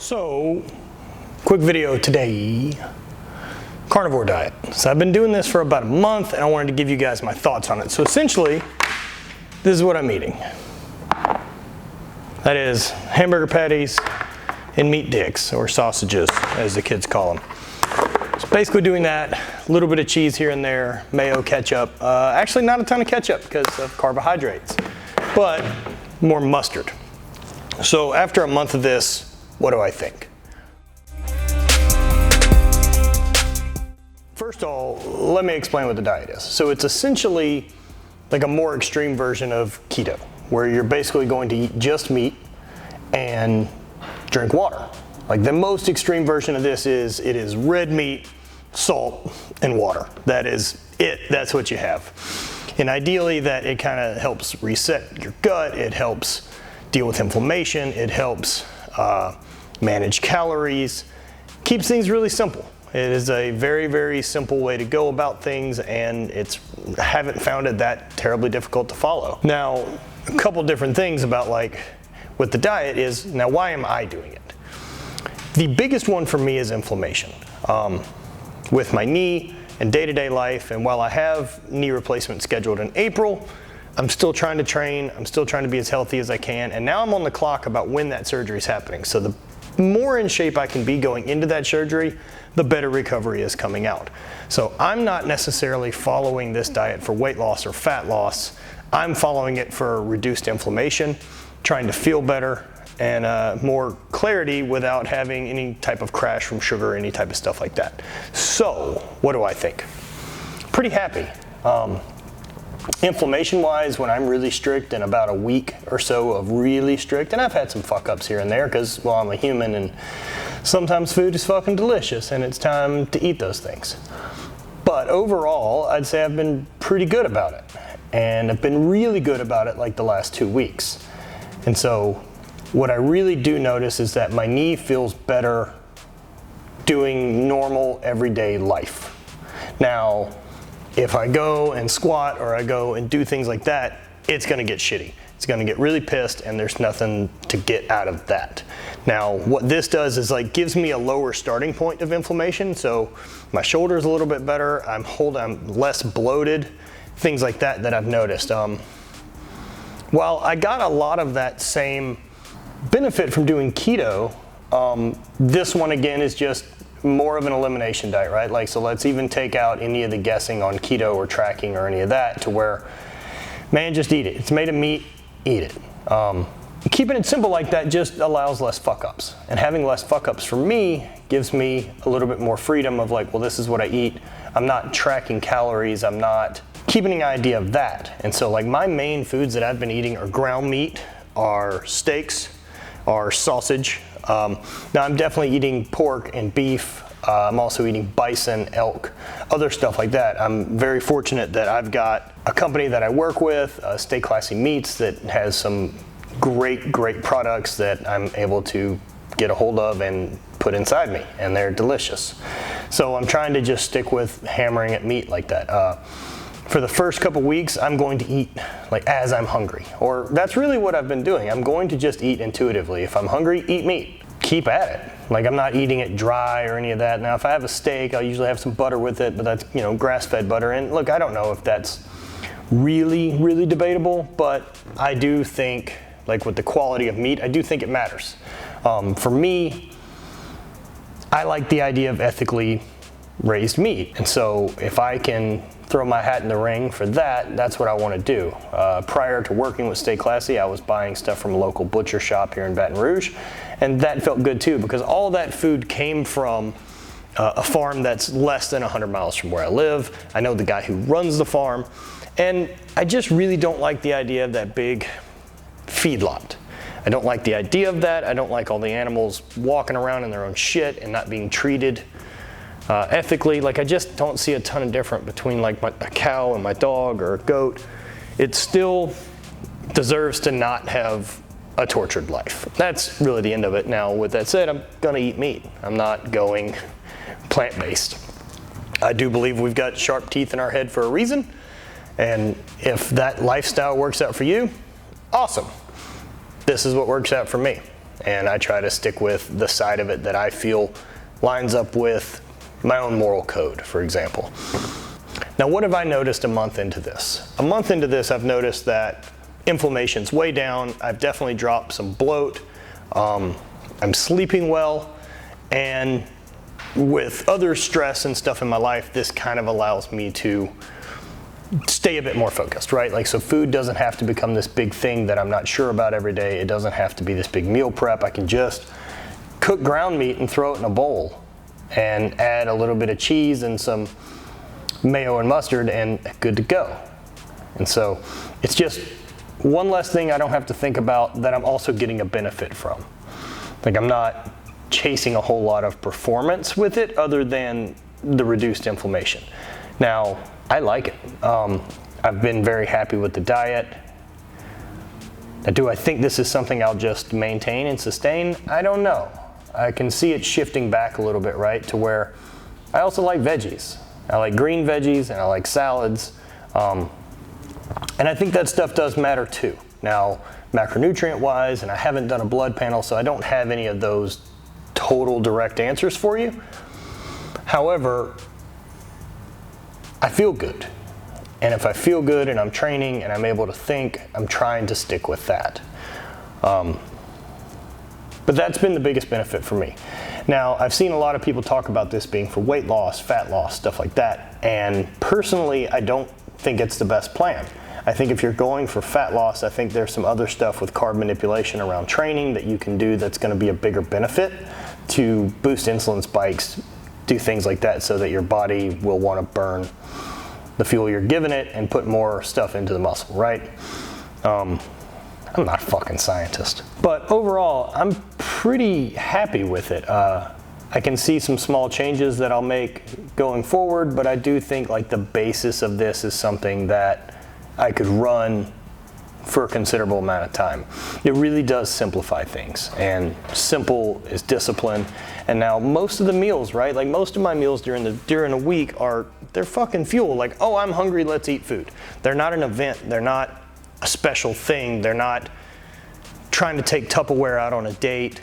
So, quick video today, carnivore diet. So I've been doing this for about a month and I wanted to give you guys my thoughts on it. So essentially, this is what I'm eating. That is hamburger patties and meat dicks, or sausages as the kids call them. So basically doing that, a little bit of cheese here and there, mayo, ketchup. Actually not a ton of ketchup because of carbohydrates, but more mustard. So after a month of this, what do I think? First of all, let me explain what the diet is. So it's essentially like a more extreme version of keto, where you're basically going to eat just meat and drink water. Like the most extreme version of this is, it is red meat, salt, and water. That is it, that's what you have. And ideally that it kind of helps reset your gut, it helps deal with inflammation, it helps manage calories, keeps things really simple. It is a very, very simple way to go about things, and I haven't found it that terribly difficult to follow. Now, a couple different things about like with the diet is, now why am I doing it? The biggest one for me is inflammation. With my knee and day-to-day life, and while I have knee replacement scheduled in April, I'm still trying to train, I'm still trying to be as healthy as I can, and now I'm on the clock about when that surgery is happening. So the more in shape I can be going into that surgery, the better recovery is coming out. So I'm not necessarily following this diet for weight loss or fat loss. I'm following it for reduced inflammation, trying to feel better, and more clarity without having any type of crash from sugar or any type of stuff like that. So what do I think? Pretty happy. Inflammation wise, when I'm really strict, and about a week or so of really strict, and I've had some fuck ups here and there because, well, I'm a human and sometimes food is fucking delicious and it's time to eat those things. But overall, I'd say I've been pretty good about it, and I've been really good about it like the last 2 weeks. And so what I really do notice is that my knee feels better doing normal everyday life. Now, if I go and squat or I go and do things like that, it's gonna get shitty. It's gonna get really pissed, and there's nothing to get out of that. Now, what this does is like gives me a lower starting point of inflammation. So my shoulder's a little bit better, I'm less bloated, things like that I've noticed. While I got a lot of that same benefit from doing keto, this one again is just more of an elimination diet, right? Like, so let's even take out any of the guessing on keto or tracking or any of that, to where, man, just eat it. It's made of meat, eat it. Keeping it simple like that just allows less fuck ups. And having less fuck ups for me gives me a little bit more freedom of like, well, this is what I eat. I'm not tracking calories. I'm not keeping an idea of that. And so like my main foods that I've been eating are ground meat, are steaks, are sausage. Now I'm definitely eating pork and beef. I'm also eating bison, elk, other stuff like that. I'm very fortunate that I've got a company that I work with, Stay Classy Meats, that has some great products that I'm able to get a hold of and put inside me, and they're delicious. So I'm trying to just stick with hammering at meat like that. For the first couple weeks, I'm going to eat like as I'm hungry, or that's really what I've been doing. I'm going to just eat intuitively. If I'm hungry, eat meat. Keep at it. Like, I'm not eating it dry or any of that. Now, if I have a steak, I'll usually have some butter with it, but that's, grass-fed butter. And look, I don't know if that's really debatable, but I do think, like with the quality of meat, I do think it matters. For me, I like the idea of ethically raised meat. And so if I can throw my hat in the ring for that, that's what I want to do. Prior to working with Stay Classy, I was buying stuff from a local butcher shop here in Baton Rouge, and that felt good too, because all that food came from a farm that's less than 100 miles from where I live. I know the guy who runs the farm, and I just really don't like the idea of that big feedlot. I don't like the idea of that. I don't like all the animals walking around in their own shit and not being treated ethically. Like, I just don't see a ton of difference between like a cow and my dog or a goat. It still deserves to not have a tortured life. That's really the end of it. Now, with that said, I'm gonna eat meat. I'm not going plant-based. I do believe we've got sharp teeth in our head for a reason, and if that lifestyle works out for you, awesome. This is what works out for me. and I try to stick with the side of it that I feel lines up with my own moral code, for example. Now, what have I noticed a month into this? A month into this, I've noticed that inflammation's way down. I've definitely dropped some bloat. I'm sleeping well, and with other stress and stuff in my life, this kind of allows me to stay a bit more focused, right? Like, so food doesn't have to become this big thing that I'm not sure about every day. It doesn't have to be this big meal prep. I can just cook ground meat and throw it in a bowl and add a little bit of cheese and some mayo and mustard, and good to go. And so it's just one less thing I don't have to think about that I'm also getting a benefit from. Like, I'm not chasing a whole lot of performance with it other than the reduced inflammation. Now, I like it. I've been very happy with the diet. Now, do I think this is something I'll just maintain and sustain? I don't know. I can see it shifting back a little bit, right, to where I also like veggies. I like green veggies and I like salads. And I think that stuff does matter too. Now, macronutrient wise, and I haven't done a blood panel, so I don't have any of those total direct answers for you. However, I feel good. And if I feel good and I'm training and I'm able to think, I'm trying to stick with that. But that's been the biggest benefit for me. Now, I've seen a lot of people talk about this being for weight loss, fat loss, stuff like that. And personally, I don't think it's the best plan. I think if you're going for fat loss, I think there's some other stuff with carb manipulation around training that you can do that's going to be a bigger benefit to boost insulin spikes, do things like that so that your body will want to burn the fuel you're giving it and put more stuff into the muscle, right? I'm not a fucking scientist. But overall, I'm pretty happy with it. I can see some small changes that I'll make going forward, but I do think like the basis of this is something that I could run for a considerable amount of time. It really does simplify things, and simple is discipline. And now most of the meals, right? Like most of my meals during a week they're fucking fuel. Like, oh, I'm hungry, let's eat food. They're not an event. They're not a special thing. They're not trying to take Tupperware out on a date.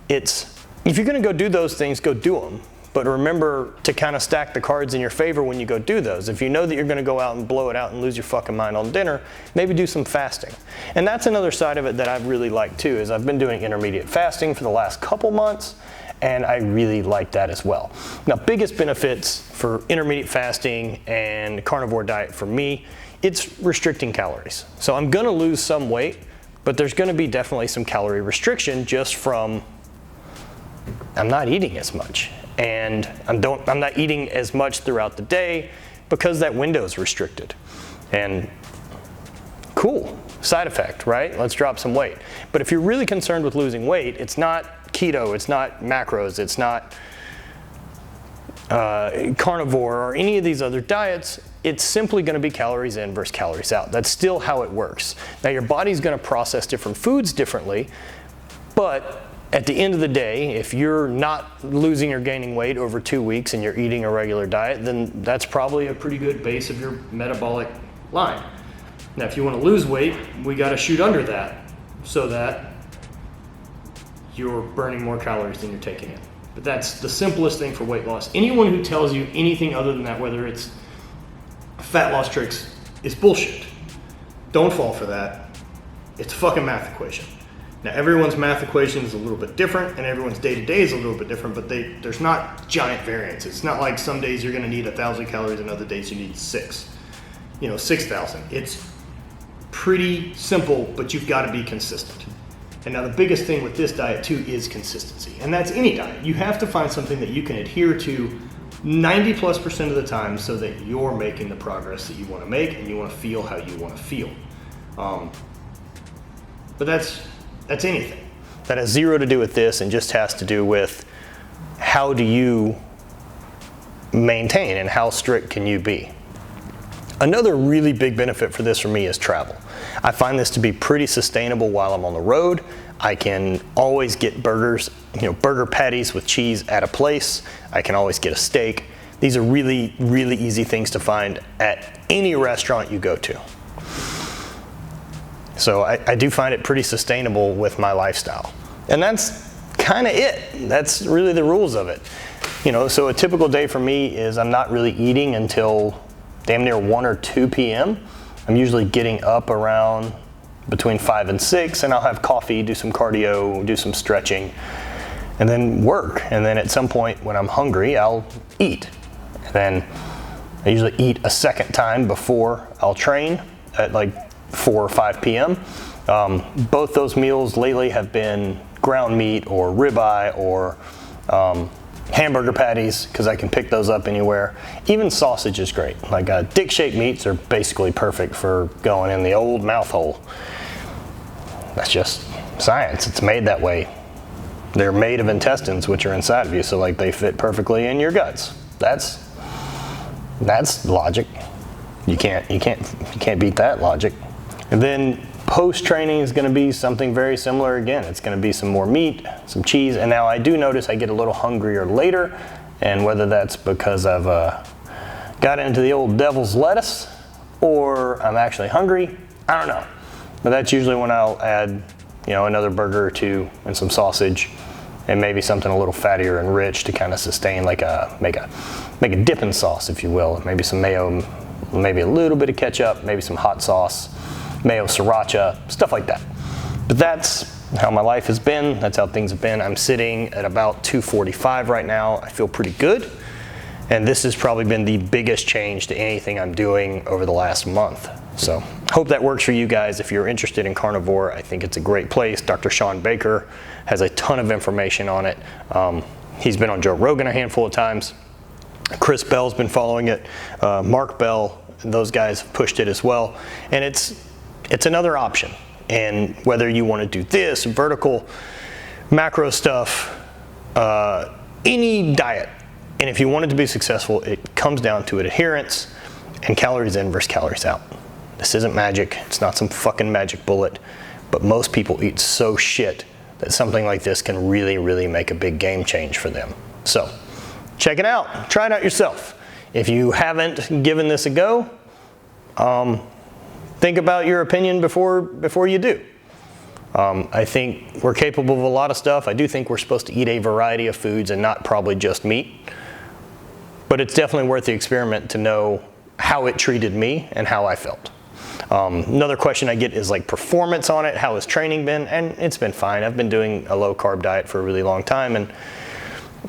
It's, if you're gonna go do those things, go do them. But remember to kind of stack the cards in your favor when you go do those. If you know that you're gonna go out and blow it out and lose your fucking mind on dinner, maybe do some fasting. And that's another side of it that I've really liked too, is I've been doing intermediate fasting for the last couple months, and I really like that as well. Now, biggest benefits for intermediate fasting and carnivore diet for me, it's restricting calories. So I'm gonna lose some weight, but there's gonna be definitely some calorie restriction just from, I'm not eating as much. And I'm not eating as much throughout the day because that window is restricted. And cool, side effect, right? Let's drop some weight. But if you're really concerned with losing weight, it's not keto, it's not macros, it's not carnivore or any of these other diets. It's simply gonna be calories in versus calories out. That's still how it works. Now, your body's gonna process different foods differently, but at the end of the day, if you're not losing or gaining weight over 2 weeks and you're eating a regular diet, then that's probably a pretty good base of your metabolic line. Now, if you want to lose weight, we got to shoot under that so that you're burning more calories than you're taking in. But that's the simplest thing for weight loss. Anyone who tells you anything other than that, whether it's fat loss tricks, is bullshit. Don't fall for that. It's a fucking math equation. Now, everyone's math equation is a little bit different, and everyone's day-to-day is a little bit different, but there's not giant variance. It's not like some days you're gonna need 1,000 calories and other days you need 6,000. It's pretty simple, but you've gotta be consistent. And now the biggest thing with this diet too is consistency, and that's any diet. You have to find something that you can adhere to 90+% of the time so that you're making the progress that you wanna make and you wanna feel how you wanna feel. But that's anything. That has zero to do with this and just has to do with how do you maintain and how strict can you be. Another really big benefit for this for me is travel. I find this to be pretty sustainable while I'm on the road. I can always get burgers, burger patties with cheese at a place. I can always get a steak. These are really, really easy things to find at any restaurant you go to. So I do find it pretty sustainable with my lifestyle. And that's kind of it. That's really the rules of it. You know, so a typical day for me is I'm not really eating until damn near 1 or 2 p.m. I'm usually getting up around between 5 and 6, and I'll have coffee, do some cardio, do some stretching, and then work. And then at some point when I'm hungry, I'll eat. And then I usually eat a second time before I'll train at like 4 or 5 p.m. Both those meals lately have been ground meat or ribeye or hamburger patties, because I can pick those up anywhere. Even sausage is great. Like dick-shaped meats are basically perfect for going in the old mouth hole. That's just science. It's made that way. They're made of intestines, which are inside of you, so like they fit perfectly in your guts. That's logic. You can't beat that logic. And then post-training is going to be something very similar again. It's going to be some more meat, some cheese, and now I do notice I get a little hungrier later, and whether that's because I've got into the old devil's lettuce or I'm actually hungry, I don't know. But that's usually when I'll add, you know, another burger or two and some sausage and maybe something a little fattier and rich to kind of sustain, like make a dipping sauce, if you will. Maybe some mayo, maybe a little bit of ketchup, maybe some hot sauce, mayo sriracha, stuff like that. But that's how my life has been. That's how things have been. I'm sitting at about 245 right now. I feel pretty good. And this has probably been the biggest change to anything I'm doing over the last month. So hope that works for you guys. If you're interested in carnivore, I think it's a great place. Dr. Shawn Baker has a ton of information on it. He's been on Joe Rogan a handful of times. Chris Bell's been following it. Mark Bell, those guys have pushed it as well. And it's another option. And whether you want to do this, vertical, macro stuff, any diet, and if you want it to be successful, it comes down to adherence and calories in versus calories out. This isn't magic. It's not some fucking magic bullet. But most people eat so shit that something like this can really, really make a big game change for them. So check it out. Try it out yourself. If you haven't given this a go, think about your opinion before you do. I think we're capable of a lot of stuff. I do think we're supposed to eat a variety of foods and not probably just meat. But it's definitely worth the experiment to know how it treated me and how I felt. Another question I get is like performance on it. How has training been? And it's been fine. I've been doing a low carb diet for a really long time. And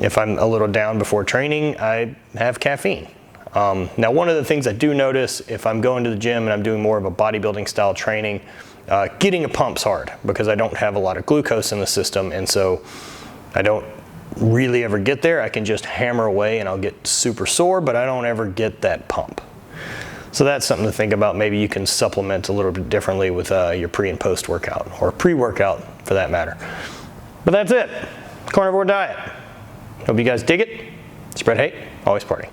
if I'm a little down before training, I have caffeine. Now, one of the things I do notice if I'm going to the gym and I'm doing more of a bodybuilding style training, getting a pump's hard because I don't have a lot of glucose in the system. And so I don't really ever get there. I can just hammer away and I'll get super sore, but I don't ever get that pump. So that's something to think about. Maybe you can supplement a little bit differently with your pre and post workout, or pre-workout for that matter. But that's it. Carnivore diet. Hope you guys dig it. Spread hate, always party.